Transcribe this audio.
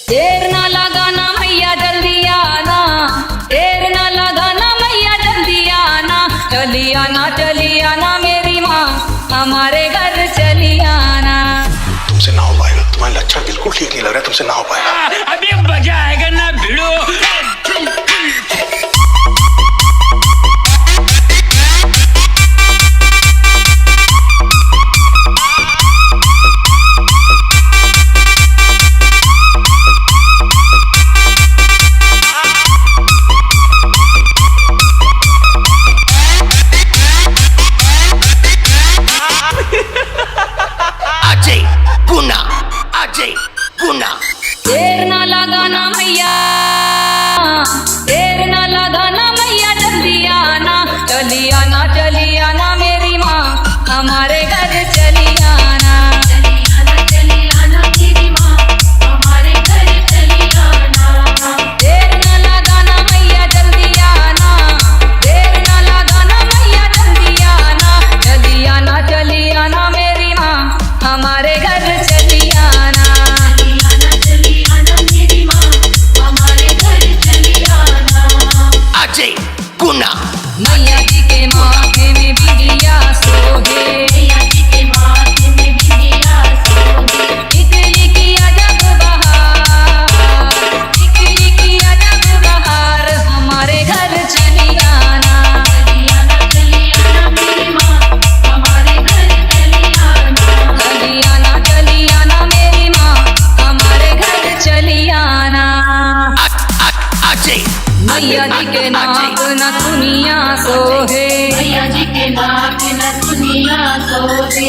देर ना लगाना मैया जल्दी आना, देर ना लगाना मैया जल्दी आना, चली आना मेरी माँ हमारे घर चली आना। तुमसे ना हो पाएगा, तुम्हारा लक्षण बिल्कुल ठीक नहीं लग रहा है, तुमसे ना हो पाएगा। अभी मजा आएगा ना भिड़ो। देर ना लगाना मैया, देर ना लगाना मैया जल्दी आना, चली आना मेरी माँ हमारे घर चली आना। चली आना मेरी माँ हमारे घर चली आना। देर ना लगाना मैया जल्दी आना, देर ना लगाना मैया जल्दी आना, चली आना मेरी माँ हमारे घर चली आना। मैया जी के माथे में बिंदिया सोहे, मैया जी के माथे में बिंदिया सोहे। टिकली की अजब बहार, टिकली की अजब बहार हमारे घर चली आना। चली आना मेरी माँ हमारे घर चली आना। चली आना मेरी माँ हमारे घर चली आना। मैया जी के नाक न दुनिया सोहे, मैया जी के नाक न दुनिया सोहे।